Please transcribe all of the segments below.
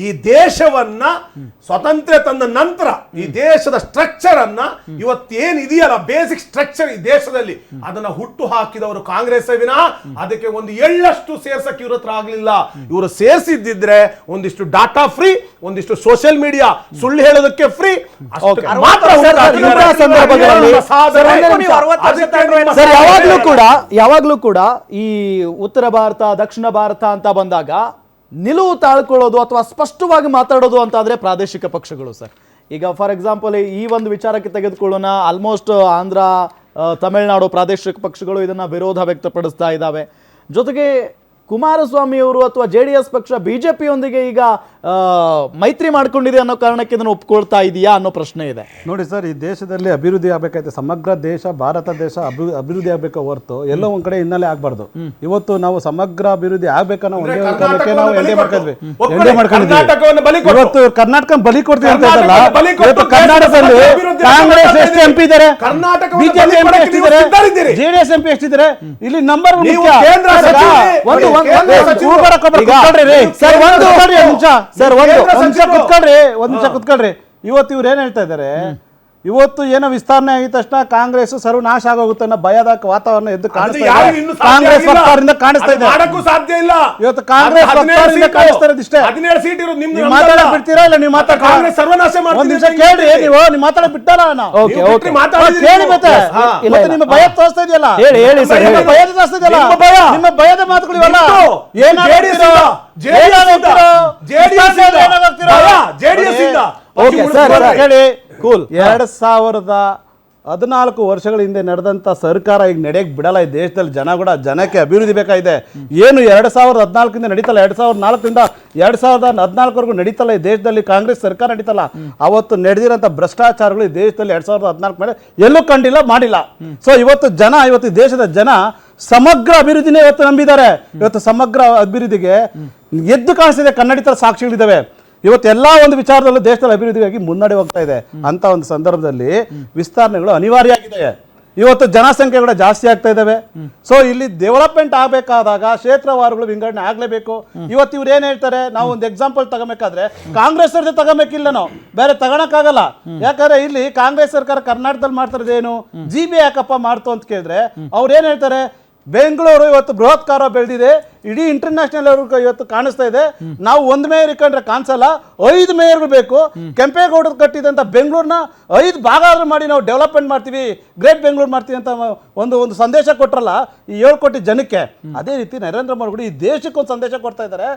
ಈ ದೇಶವನ್ನ ಸ್ವತಂತ್ರ ತಂದ ನಂತರ ಈ ದೇಶದ ಸ್ಟ್ರಕ್ಚರ್ ಅನ್ನ ಇವತ್ತೇನಿದೆಯಲ್ಲ ಬೇಸಿಕ್ ಸ್ಟ್ರಕ್ಚರ್ ಈ ದೇಶದಲ್ಲಿ ಅದನ್ನ ಹುಟ್ಟು ಹಾಕಿದವರು ಕಾಂಗ್ರೆಸ್ ವಿನ ಅದಕ್ಕೆ ಒಂದು ಎಳ್ಳಷ್ಟು ಸೇರ್ಸಕ್ಕೆ ಇವ್ರ ಹತ್ರ ಆಗ್ಲಿಲ್ಲ. ಇವರು ಸೇರಿಸಿದ್ದಿದ್ರೆ ಒಂದಿಷ್ಟು ಡಾಟಾ ಫ್ರೀ, ಒಂದಿಷ್ಟು ಸೋಷಿಯಲ್ ಮೀಡಿಯಾ ಸುಳ್ಳು ಹೇಳೋದಕ್ಕೆ ಫ್ರೀ, ಯಾವಾಗ್ಲೂ ಕೂಡ ಈ ಉತ್ತರ ಭಾರತ ದಕ್ಷಿಣ ಭಾರತ ಅಂತ ಬಂದಾಗ ನಿಲುವು ತಾಳ್ಕೊಳ್ಳೋದು ಅಥವಾ ಸ್ಪಷ್ಟವಾಗಿ ಮಾತಾಡೋದು ಅಂತ ಆದ್ರೆ ಪ್ರಾದೇಶಿಕ ಪಕ್ಷಗಳು ಸರ್. ಈಗ ಫಾರ್ ಎಕ್ಸಾಂಪಲ್ ಈ ಒಂದು ವಿಚಾರಕ್ಕೆ ತೆಗೆದುಕೊಳ್ಳೋಣ, ಆಲ್ಮೋಸ್ಟ್ ಆಂಧ್ರ ತಮಿಳುನಾಡು ಪ್ರಾದೇಶಿಕ ಪಕ್ಷಗಳು ಇದನ್ನ ವಿರೋಧ ವ್ಯಕ್ತಪಡಿಸ್ತಾ ಇದ್ದಾವೆ. ಜೊತೆಗೆ ಕುಮಾರಸ್ವಾಮಿ ಅವರು ಅಥವಾ JDS ಪಕ್ಷ ಬಿಜೆಪಿಯೊಂದಿಗೆ ಈಗ ಮೈತ್ರಿ ಮಾಡ್ಕೊಂಡಿದೆ ಅನ್ನೋ ಕಾರಣಕ್ಕೆ ಇದನ್ನು ಒಪ್ಕೊಳ್ತಾ ಇದೆಯಾ ಅನ್ನೋ ಪ್ರಶ್ನೆ ಇದೆ. ನೋಡಿ ಸರ್, ಈ ದೇಶದಲ್ಲಿ ಅಭಿವೃದ್ಧಿ ಆಗಬೇಕಾಯ್ತು, ಸಮಗ್ರ ದೇಶ ಭಾರತ ದೇಶ ಅಭಿವೃದ್ಧಿ ಆಗಬೇಕು ಹೊರತು ಎಲ್ಲೋ ಒಂದ್ ಕಡೆ ಹಿನ್ನೆಲೆ ಆಗ್ಬಾರ್ದು. ಇವತ್ತು ನಾವು ಸಮಗ್ರ ಅಭಿವೃದ್ಧಿ ಆಗ್ಬೇಕನ್ನೋ ಒಂದೇ ಕಾರಣಕ್ಕೆ ನಾವು ಎಂಡೆ ಮಾಡ್ಕೊಂಡಿದ್ವಿ. ಇವತ್ತು ಕರ್ನಾಟಕ ಬಲಿ ಕೊಡ್ತೀವಿ ಅಂತ ಇದ್ದಲ್ಲ, ಇವತ್ತು ಕರ್ನಾಟಕದಲ್ಲಿ ಕಾಂಗ್ರೆಸ್ ಎಷ್ಟು MP ಇದ್ದಾರೆ, ಬಿಜೆಪಿ MP ಎಷ್ಟಿದ್ದಾರೆ, JDS MP ಎಷ್ಟಿದ್ದಾರೆ, ಇಲ್ಲಿ ನಂಬರ್ ಒಂದ್ ನಿಮಿಷ ಕುತ್ಕೊಳ್ರಿ. ಇವತ್ತು ಇವ್ರು ಏನ್ ಹೇಳ್ತಾ ಇದ್ದಾರೆ, ಇವತ್ತು ಏನೋ ವಿಸ್ತರಣೆ ಆಗಿದ ತಕ್ಷಣ ಕಾಂಗ್ರೆಸ್ ಸರ್ವನಾಶ ಆಗೋಗುತ್ತೆ ಅನ್ನೋ ಭಯದ ವಾತಾವರಣ ಎದ್ದು ಕಾಣಿಸ್ತಾ ಇದೆ. ಕಾಂಗ್ರೆಸ್ ಸರ್ಕಾರದಿಂದ ಕಾಣಿಸ್ತಾ ಇದೆ, ಸಾಧ್ಯ ಇಲ್ಲ. ಇವತ್ತು ಕಾಂಗ್ರೆಸ್ ಸರ್ಕಾರದಿಂದ ಕಾಣಿಸ್ತಾ ಇರೋದು ಇಷ್ಟೇ. 17 ಸೀಟ್ ಇರೋದು ನಿಮ್ದು. ಮಾತಾಡಕ್ ಬಿಡ್ತೀರಾ ಇಲ್ಲ? ನೀವು ಮಾತಾಡ ಸರ್ವನಾಶ ಒಂದ್ ನಿಮಿಷ ಕೇಳ್ರಿ, ನೀವು ಮಾತಾಡಕ್ ಬಿಟ್ಟಲ್ಲ ಕೇಳಿ. ಮತ್ತೆ ನಿಮ್ಮ ಭಯ ತೋರಿಸ್ತಾ ಇದೆಯಲ್ಲ, ಭಯದ ತೋರಿಸ್ತಾ ಇದೆಯಲ್ಲ, ನಿಮ್ಮ ಭಯದ ಮಾತುಗಳು ಇವೆಲ್ಲ ಹೇಳಿ. 2014 ವರ್ಷಗಳ ಹಿಂದೆ ನಡೆದಂತ ಸರ್ಕಾರ ಈಗ ನಡೆಯಕ್ಕೆ ಬಿಡಲ್ಲ. ಈ ದೇಶದಲ್ಲಿ ಜನಕ್ಕೆ ಅಭಿವೃದ್ಧಿ ಬೇಕಾಗಿದೆ. ಏನು 2014 ನಡೀತಲ್ಲ, 2004 2014 ನಡೀತಲ್ಲ ಈ ದೇಶದಲ್ಲಿ ಕಾಂಗ್ರೆಸ್ ಸರ್ಕಾರ ನಡೀತಲ್ಲ. ಅವತ್ತು ನಡೆದಿರೋಂಥ ಭ್ರಷ್ಟಾಚಾರಗಳು ಈ ದೇಶದಲ್ಲಿ 2014 ಮೇಲೆ ಎಲ್ಲೂ ಕಂಡಿಲ್ಲ, ಮಾಡಿಲ್ಲ. ಸೊ ಇವತ್ತು ದೇಶದ ಜನ ಸಮಗ್ರ ಅಭಿವೃದ್ಧಿನೇ ಇವತ್ತು ನಂಬಿದ್ದಾರೆ. ಇವತ್ತು ಸಮಗ್ರ ಅಭಿವೃದ್ಧಿಗೆ ಎದ್ದು ಕಾಣಿಸಿದೆ, ಕನ್ನಡಿತರ ಸಾಕ್ಷಿಗಳಿದ್ದಾವೆ. ಇವತ್ತು ಎಲ್ಲ ಒಂದು ವಿಚಾರದಲ್ಲೂ ದೇಶದಲ್ಲಿ ಅಭಿವೃದ್ಧಿಗಾಗಿ ಮುನ್ನಡೆ ಹೋಗ್ತಾ ಇದೆ. ಅಂತ ಒಂದು ಸಂದರ್ಭದಲ್ಲಿ ವಿಸ್ತರಣೆಗಳು ಅನಿವಾರ್ಯ ಆಗಿದೆ. ಇವತ್ತು ಜನಸಂಖ್ಯೆಗಳು ಜಾಸ್ತಿ ಆಗ್ತಾ ಇದ್ದಾವೆ. ಸೊ ಇಲ್ಲಿ ಡೆವಲಪ್ಮೆಂಟ್ ಆಗಬೇಕಾದಾಗ ಕ್ಷೇತ್ರವಾರುಗಳು ವಿಂಗಡಣೆ ಆಗ್ಲೇಬೇಕು. ಇವತ್ತು ಇವ್ರು ಏನ್ ಹೇಳ್ತಾರೆ, ನಾವು ಒಂದು ಎಕ್ಸಾಂಪಲ್ ತಗೋಬೇಕಾದ್ರೆ ಕಾಂಗ್ರೆಸ್ ಅವ್ರದ್ದು ತಗೋಬೇಕಿಲ್ಲ, ನಾವು ಬೇರೆ ತಗೋಣಕ್ಕಾಗಲ್ಲ. ಯಾಕಂದ್ರೆ ಇಲ್ಲಿ ಕಾಂಗ್ರೆಸ್ ಸರ್ಕಾರ ಕರ್ನಾಟಕದಲ್ಲಿ ಮಾಡ್ತಾರದು ಏನು, GB ಯಾಕಪ್ಪ ಮಾಡ್ತು ಅಂತ ಕೇಳಿದ್ರೆ ಅವ್ರು ಏನ್ ಹೇಳ್ತಾರೆ, ಬೆಂಗಳೂರು ಇವತ್ತು ಬೃಹತ್ಕಾರ ಬೆಳೆದಿದೆ, ಇಡೀ ಇಂಟರ್ನ್ಯಾಷನಲ್ ಇವತ್ತು ಕಾಣಿಸ್ತಾ ಇದೆ. ನಾವು ಒಂದು ಮೇಯರ್ ಇಕ್ಕಂಡ್ರೆ ಕಾಣಿಸಲ್ಲ, 5 ಮೇಯರ್ಗಳು ಬೇಕು. ಕೆಂಪೇಗೌಡರು ಕಟ್ಟಿದಂತ ಬೆಂಗಳೂರನ್ನ 5 ಭಾಗ ಮಾಡಿ ನಾವು ಡೆವಲಪ್ಮೆಂಟ್ ಮಾಡ್ತೀವಿ, ಗ್ರೇಟ್ ಬೆಂಗಳೂರು ಮಾಡ್ತೀವಿ ಅಂತ ಒಂದು ಸಂದೇಶ ಕೊಟ್ರಲ್ಲ ಈ 7 ಕೋಟಿ ಜನಕ್ಕೆ. ಅದೇ ರೀತಿ ನರೇಂದ್ರ ಮೋದಿ ಈ ದೇಶಕ್ಕೆ ಒಂದು ಸಂದೇಶ ಕೊಡ್ತಾ ಇದ್ದಾರೆ.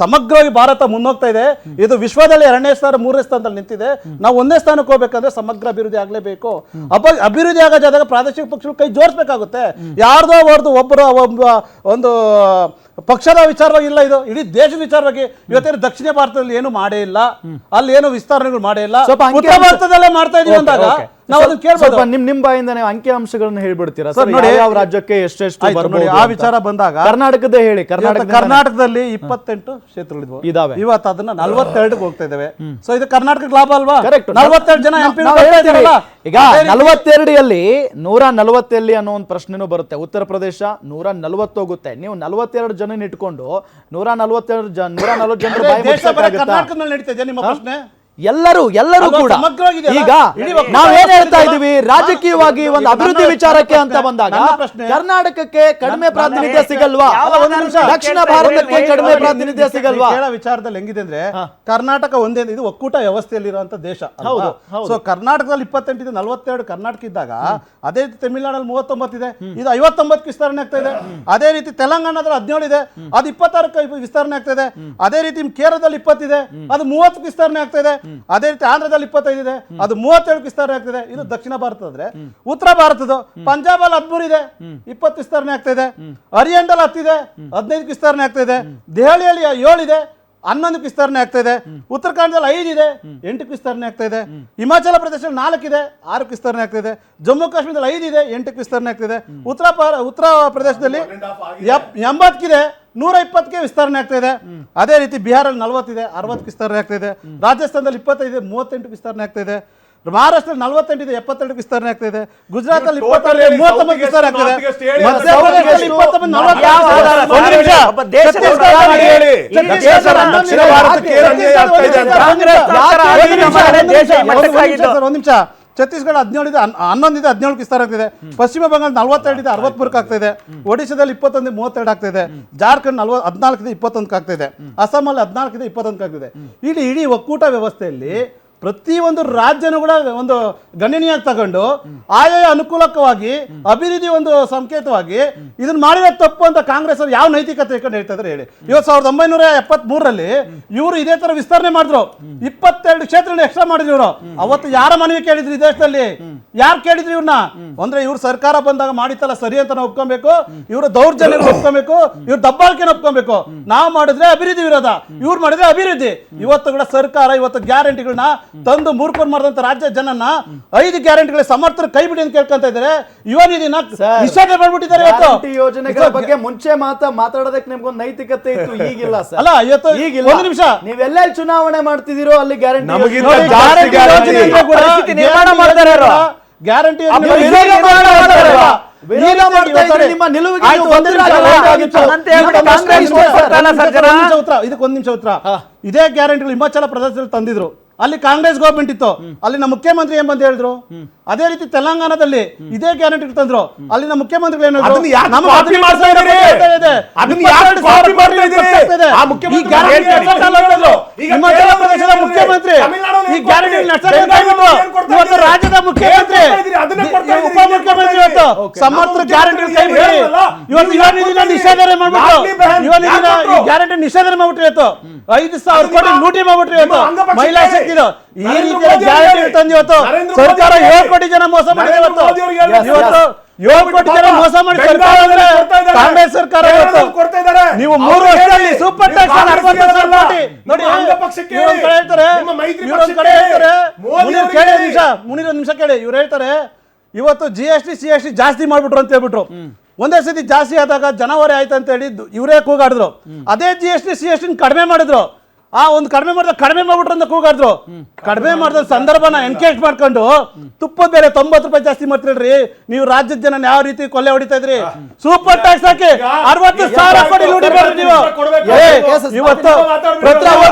ಸಮಗ್ರವಾಗಿ ಭಾರತ ಮುನ್ನೋಗ್ತಾ ಇದೆ. ಇದು ವಿಶ್ವದಲ್ಲಿ 2ನೇ ಸ್ಥಾನ 3ನೇ ಸ್ಥಾನದಲ್ಲಿ ನಿಂತಿದೆ. ನಾವು 1ನೇ ಸ್ಥಾನಕ್ಕೆ ಹೋಗ್ಬೇಕಂದ್ರೆ ಸಮಗ್ರ ಅಭಿವೃದ್ಧಿ ಆಗಲೇಬೇಕು. ಅಭಿವೃದ್ಧಿ ಆಗೋ ಜಾಗ ಪ್ರಾದೇಶಿಕ ಪಕ್ಷಗಳು ಕೈ ಜೋಡಿಸಬೇಕಾಗುತ್ತೆ. ಯಾರ್ದೋ ಒಬ್ಬರು ಒಂದು ಪಕ್ಷದ ವಿಚಾರವಾಗಿ ಇಲ್ಲ, ಇದು ಇಡೀ ದೇಶದ ವಿಚಾರವಾಗಿ. ಇವತ್ತೇನು ದಕ್ಷಿಣ ಭಾರತದಲ್ಲಿ ಏನು ಮಾಡೇ ಇಲ್ಲ, ಅಲ್ಲಿ ಏನು ವಿಸ್ತರಣೆಗಳು ಮಾಡೇ ಇಲ್ಲ, ಉತ್ತರ ಭಾರತದಲ್ಲೇ ಮಾಡ್ತಾ ಇದೀವಿ ಅಂದಾಗ ನಾವು ಅದನ್ನ ಕೇಳ್ಬೋದು. ನಿಮ್ ಬಾಯಿಂದ ನೀವು ಅಂಕಿ ಅಂಶಗಳನ್ನ ಹೇಳ್ಬಿಡ್ತೀರಾ ಸರ್? ನೋಡಿ, ಯಾವ ರಾಜ್ಯಕ್ಕೆ ಎಷ್ಟೆಷ್ಟು ಬರ್ಬೋದು ಆ ವಿಚಾರ ಬಂದಾಗ ಕರ್ನಾಟಕದೇ ಹೇಳಿ. ಕರ್ನಾಟಕದಲ್ಲಿ 28 ಕ್ಷೇತ್ರಗಳಿದ್ವು, ಇದಾವೆ. ಇವತ್ತು ಅದನ್ನ 42ಗೆ ಹೋಗ್ತಾ ಇದ್ದಾವೆ. ಸೊ ಇದು ಕರ್ನಾಟಕಕ್ಕೆ ಲಾಭ ಅಲ್ವಾ? 42 ಜನ MP ಈಗ 42ರಲ್ಲಿ 140 ಅನ್ನೋ ಒಂದು ಪ್ರಶ್ನೆನೂ ಬರುತ್ತೆ. ಉತ್ತರ ಪ್ರದೇಶ 140 ಹೋಗುತ್ತೆ. ನೀವು 42 ಜನ ಇಟ್ಕೊಂಡು 140 ಜನರು ಕರ್ನಾಟಕದಲ್ಲಿ ನಡೀತಾ ಇದೆ ನಿಮ್ಮ ಪ್ರಶ್ನೆ. ಎಲ್ಲರೂ ಕೂಡ ಈಗ ನಾವೇನ್ ಹೇಳ್ತಾ ಇದೀವಿ, ರಾಜಕೀಯವಾಗಿ ಒಂದು ಅಭಿವೃದ್ಧಿ ವಿಚಾರಕ್ಕೆ ಅಂತ ಬಂದಾಗ ಕರ್ನಾಟಕಕ್ಕೆ ಕಡಿಮೆ ಪ್ರಾತಿನಿಧ್ಯ ಸಿಗಲ್ವಾ? ದಕ್ಷಿಣ ಭಾರತಕ್ಕೆ ಕಡಿಮೆ ಪ್ರಾತಿನಿಧ್ಯ ಸಿಗಲ್ವಾ? ವಿಚಾರದಲ್ಲಿ ಹೆಂಗಿದೆ ಅಂದ್ರೆ ಕರ್ನಾಟಕ ಒಂದೇ, ಇದು ಒಕ್ಕೂಟ ವ್ಯವಸ್ಥೆಯಲ್ಲಿರುವಂತ ದೇಶ. ಸೊ ಕರ್ನಾಟಕದಲ್ಲಿ 28 42 ಕರ್ನಾಟಕ ಇದ್ದಾಗ, ಅದೇ ರೀತಿ ತಮಿಳುನಾಡಲ್ಲಿ 39 ಇದೆ, ಇದು 59ಕ್ಕೆ ವಿಸ್ತರಣೆ ಆಗ್ತಾ ಇದೆ. ಅದೇ ರೀತಿ ತೆಲಂಗಾಣದಲ್ಲಿ 17 ಇದೆ, ಅದು 26ಕ್ಕೆ ವಿಸ್ತರಣೆ ಆಗ್ತಾ ಇದೆ. ಅದೇ ರೀತಿ ಕೇರಳದಲ್ಲಿ 20 ಇದೆ, ಅದು 30ಕ್ಕೆ ವಿಸ್ತರಣೆ ಆಗ್ತಾ ಇದೆ. ಅದೇ ರೀತಿ ಆಂಧ್ರದಲ್ಲಿ 25 ಇದೆ, ಅದು 37ಕ್ಕೆ ವಿಸ್ತರಣೆ ಆಗ್ತಿದೆ. ಇದು ದಕ್ಷಿಣ ಭಾರತ. ಅಂದ್ರೆ ಉತ್ತರ ಭಾರತದ ಪಂಜಾಬ್ ಅಲ್ಲಿ 13 ಇದೆ, 20 ವಿಸ್ತರಣೆ ಆಗ್ತಾ ಇದೆ. ಹರಿಯಾಣದಲ್ಲಿ 10 ಇದೆ, 15ಕ್ಕೆ ವಿಸ್ತರಣೆ ಆಗ್ತಾ ಇದೆ. ದೆಹಲಿಯಲ್ಲಿ 7 ಇದೆ, 11ಕ್ಕೆ ವಿಸ್ತರಣೆ ಆಗ್ತಾ ಇದೆ. ಉತ್ತರಾಖಂಡದಲ್ಲಿ 5 ಇದೆ, 8ಕ್ಕೆ ವಿಸ್ತರಣೆ ಆಗ್ತಾ ಇದೆ. ಹಿಮಾಚಲ ಪ್ರದೇಶದಲ್ಲಿ 4 ಇದೆ, 6ಕ್ಕೆ ವಿಸ್ತರಣೆ ಆಗ್ತಾ ಇದೆ. ಜಮ್ಮು ಕಾಶ್ಮೀರದಲ್ಲಿ 5 ಇದೆ, 8ಕ್ಕೆ ವಿಸ್ತರಣೆ ಆಗ್ತಾ ಇದೆ. ಉತ್ತರ ಪ್ರದೇಶದಲ್ಲಿ 80 ಇದೆ, 120ಕ್ಕೆ ವಿಸ್ತರಣೆ ಆಗ್ತಾ ಇದೆ. ಅದೇ ರೀತಿ ಬಿಹಾರಲ್ಲಿ 40 ಇದೆ, 60ಕ್ಕೆ ವಿಸ್ತರಣೆ ಆಗ್ತಾ ಇದೆ. ರಾಜಸ್ಥಾನದಲ್ಲಿ 25 ಇದೆ, 38ಕ್ಕೆ ವಿಸ್ತರಣೆ ಆಗ್ತಾ ಇದೆ. ಮಹಾರಾಷ್ಟ್ರ 48 ಇದೆ, 72 ವಿಸ್ತರಣೆ ಆಗ್ತಾ ಇದೆ. ಗುಜರಾತ್ ಅಲ್ಲಿ ನೀವು total 29 ಹೇಳಿ, 39 ವಿಸ್ತರಣೆ ಆಗ್ತಾ ಇದೆ. South ಗೆ ಹೇಳಿ, ಮಧ್ಯಪ್ರದೇಶದಲ್ಲಿ 29 40 ಯಾವ ಆಧಾರ? ಒಂದು ನಿಮಿಷ. ಒಬ್ಬ ದೇಶದ ಛತ್ತೀಸ್ಗಢ ಹೇಳಿ. ಛತ್ತೀಸ್ಗಢ ದಕ್ಷಿಣ ಭಾರತಕ್ಕೆ ಏನು ಅನ್ಯಾಯ ಆಗ್ತಾ ಇದೆ ಅಂತ. ಕಾಂಗ್ರೆಸ್ ಸರ್ಕಾರ ಆಗಿ ನಮ್ಮ ದೇಶ ಮಟ್ಟಕ್ಕಾಗಿದ್ದು. ಒಂದು ನಿಮಿಷ. ಛತ್ತೀಸ್ಗಢ 17 ಇದೆ, 11 ಇದೆ, 17 ವಿಸ್ತಾರ ಆಗ್ತಿದೆ. ಪಶ್ಚಿಮ ಬಂಗಾಳ 42 ಇದೆ, 63 ಆಗ್ತಾ ಇದೆ. ಒಡಿಶಾದಲ್ಲಿ 21 32 ಆಗ್ತಾ ಇದೆ. ಜಾರ್ಖಂಡ್ 14 ಇದೆ, 21 ಆಗ್ತಾ ಇದೆ. ಅಸ್ಸಾಮಲ್ಲಿ 14 ಇದೆ, 21 ಆಗ್ತಿದೆ. ಇಡೀ ಒಕ್ಕೂಟ ವ್ಯವಸ್ಥೆಯಲ್ಲಿ ಪ್ರತಿಯೊಂದು ರಾಜ್ಯನೂ ಕೂಡ ಒಂದು ಗಣನೀಯವಾಗಿ ತಗೊಂಡು ಆಯಾಯ ಅನುಕೂಲಕವಾಗಿ ಅಭಿವೃದ್ಧಿ ಒಂದು ಸಂಕೇತವಾಗಿ ಇದನ್ನ ಮಾಡಿದ ತಪ್ಪು ಅಂತ ಕಾಂಗ್ರೆಸ್ ಅವರು ಯಾವ ನೈತಿಕತೆ ಇಟ್ಕೊಂಡು ಹೇಳ್ತಾ ಇದ್ದಾರೆ ಹೇಳಿ. ಇವತ್ತು 1973ರಲ್ಲಿ ಇವರು ಇದೇ ತರ ವಿಸ್ತರಣೆ ಮಾಡಿದ್ರು, 22 ಕ್ಷೇತ್ರ ಎಕ್ಸ್ಟ್ರಾ ಮಾಡಿದ್ರು ಇವರು. ಅವತ್ತು ಯಾರ ಮನವಿ ಕೇಳಿದ್ರು ಈ ದೇಶದಲ್ಲಿ? ಯಾರು ಕೇಳಿದ್ರು ಇವ್ರನ್ನ? ಅಂದ್ರೆ ಇವ್ರ ಸರ್ಕಾರ ಬಂದಾಗ ಮಾಡಿತ್ತಲ್ಲ ಸರಿ ಅಂತ ನಾವು ಒಪ್ಕೊಬೇಕು, ಇವ್ರ ದೌರ್ಜನ್ಯ ಒಪ್ಕೊಬೇಕು, ಇವ್ರ ದಬ್ಬಾಳಿಕೆ ಒಪ್ಕೊಬೇಕು. ನಾವು ಮಾಡಿದ್ರೆ ಅಭಿವೃದ್ಧಿ ವಿರೋಧ, ಇವ್ರು ಮಾಡಿದ್ರೆ ಅಭಿವೃದ್ಧಿ. ಇವತ್ತು ಕೂಡ ಸರ್ಕಾರ ಇವತ್ತು ಗ್ಯಾರಂಟಿಗಳನ್ನ ತಂದು ಮೂರ್ಖರು ಮಾಡಿದಂತ ರಾಜ್ಯ ಜನನ 5 ಗ್ಯಾರಂಟಿಗಳ ಸಮರ್ಥನ ಕೈ ಬಿಡಿ ಅಂತ ಕೇಳ್ಕೊಂತ ಇದ್ದಾರೆ. ಯುವ ನಿಧಿನ ನಿಷೇಧ ಮಾಡ್ಬಿಟ್ಟಿದ್ದಾರೆ ಇವತ್ತು. ಗ್ಯಾರಂಟಿ ಯೋಜನೆಗಳ ಬಗ್ಗೆ ಮುಂಚೆ ಮಾತಾಡೋದಕ್ಕೆ ನಿಮ್ಗೊಂದು ನೈತಿಕತೆ ಇತ್ತು, ಈಗಿಲ್ಲ ಸರ್. ಅಲ್ಲ ಇವತ್ತು ಈಗಿಲ್ಲ. ಒಂದು ನಿಮಿಷ, ನೀವೆಲ್ಲೆಲ್ಲಿ ಚುನಾವಣೆ ಮಾಡ್ತಿದ್ದೀರೋ ಅಲ್ಲಿ ಗ್ಯಾರಂಟಿ ನಮಗಿಂತ ಯೋಜನೆ- ಜಾಸ್ತಿ ಗ್ಯಾರಂಟಿ ಗ್ಯಾರಂಟಿ ಯೋಜನೆ ಕೂಡ ಪರಿಸ್ಥಿತಿ ನಿರ್ಮಾಣ ಮಾಡ್ತಾರೆ ಅವರು. ಗ್ಯಾರಂಟಿ ಆ ವಿರೋಧ ಮಾಡ್ತಾರೆ. ವಿರೋಧ ಮಾಡ್ತಾ ಇದ್ರೆ ನಿಮ್ಮ ನಿಲುವಿಗೆ ಆಯ್ತು, ನೀವು ಒಂದು ನಿಮಿಷ, ಬದ್ಧರಾಗಿರ್ಬೇಕಾಗಿತ್ತು. ಅದಂತೆ ಹೇಳ್ಬಿಟ್ಟು ನಿಮ್ಮ ಕಾಂಗ್ರೆಸ್ ಪ್ರಶ್ನೆ ಇಷ್ಟೇ ಸರ್. ಇದಕ್ಕೊಂದು ನಿಮಿಷ ಉತ್ತರ. ಇದೇ ಗ್ಯಾರಂಟಿಗಳು ಹಿಮಾಚಲ ಪ್ರದೇಶದಲ್ಲಿ ತಂದಿದ್ರು, ಅಲ್ಲಿ ಕಾಂಗ್ರೆಸ್ ಗವರ್ಮೆಂಟ್ ಇತ್ತು, ಅಲ್ಲಿನ ಮುಖ್ಯಮಂತ್ರಿ ಏನ್ ಬಂದು ಹೇಳಿದ್ರು. ಅದೇ ರೀತಿ ತೆಲಂಗಾಣದಲ್ಲಿ ಇದೇ ಗ್ಯಾರಂಟಿ ತಂದ್ರು, ಅಲ್ಲಿನ ಮುಖ್ಯಮಂತ್ರಿಗಳು ಏನು ಅದನ್ನ ಯಾಕೆ copy ಮಾಡ್ತಾ ಇದ್ದೀರಿ? ಅದನ್ನ ಯಾಕೆ copy ಮಾಡ್ತಾ ಇದ್ದೀರಿ? ಆ ಮುಖ್ಯಮಂತ್ರಿ ಹಿಮಾಚಲ ಪ್ರದೇಶದ ಮುಖ್ಯಮಂತ್ರಿ ಈ ಗ್ಯಾರಂಟಿ ಇವತ್ತು ರಾಜ್ಯದ ಮುಖ್ಯಮಂತ್ರಿ ಉಪಮುಖ್ಯಮಂತ್ರಿ ಇವತ್ತು ಸಮರ್ಥ ಗ್ಯಾರಂಟಿ ಕೈ ಬಿಡಿ. ಇವತ್ತು ಯುವ ನಿಧಿನ ನಿಷೇಧನೆ ಮಾಡ್ಬಿಟ್ಟು ಯುವ ನಿಧಿನ ಈ ಗ್ಯಾರಂಟಿ ನಿಷೇಧನೆ ಮಾಡ್ಬಿಟ್ರಿ. ಇವತ್ತು 5,000 ಕೋಟಿ ಲೂಟಿ ಮಾಡ್ಬಿಟ್ರಿ. ಇವತ್ತು ಮಹಿಳಾ ಶಕ್ತಿ ಈ ರೀತಿಯ ಗ್ಯಾರಂಟಿ ತಂದು ಇವತ್ತು ಸರ್ಕಾರ 7 ಕೋಟಿ ಜನ ಮೋಸ ಮಾಡಿದೆ. ಇವತ್ತು 7 ಕೋಟಿ ಜನ ಮೋಸ ಮಾಡಿ ಸರ್ಕಾರ ಅಂದ್ರೆ ಕಾಂಗ್ರೆಸ್ ಸರ್ಕಾರ. ಇವತ್ತು ನೀವು 3 ವರ್ಷದಲ್ಲಿ ಸೂಪರ್ ಟ್ಯಾಕ್ಸ್ 60,000 ಕೋಟಿ ನೋಡಿ. ಇವ್ರೊಂದ್ ಕಡೆ ಹೇಳ್ತಾರೆ, ಇವ್ರೊಂದ್ ಕಡೆ ಹೇಳ್ತಾರೆ, ಮುನೀರ್ ಕೇಳಿ ಒಂದು ನಿಮಿಷ ಕೇಳಿ. ಇವ್ರು ಹೇಳ್ತಾರೆ ಇವತ್ತು GST CST ಜಾಸ್ತಿ ಮಾಡ್ಬಿಟ್ರು ಅಂತ ಹೇಳ್ಬಿಟ್ರು. ಒಂದೇ ಸತಿ ಜಾಸ್ತಿ ಆದಾಗ ಜನವರಿ ಆಯ್ತು ಅಂತ ಹೇಳಿ ಇವರೇ ಕೂಗಾಡಿದ್ರು. ಅದೇ GST CST ಕಡಿಮೆ ಮಾಡಿದ್ರು. ಒಂದು ಕಡಿಮೆ ಮಾಡ್ಬಿಟ್ರು ಅಂತ ಕೂಗಾಡಿದ್ರು. ಕಡಿಮೆ ಮಾಡಿದ ಸಂದರ್ಭನ ಎನ್ಕೇಜ್ ಮಾಡ್ಕೊಂಡು ತುಪ್ಪದ ಬೆಲೆ 90 ರೂಪಾಯಿ ಜಾಸ್ತಿ ಮಾಡ್ತಿರ್ರಿ. ನೀವು ರಾಜ್ಯದ ಜನ ಯಾವ ರೀತಿ ಕೊಲ್ಲೆ ಹೊಡಿತಾ ಇದ್ರಿ? ಸೂಪರ್ ಟ್ಯಾಕ್ಸ್ ಹಾಕಿ 60,000 ಕೋಟಿ ಲೂಟಿ ಮಾಡಿದ್ರಿ ನೀವು. ಇವತ್ತು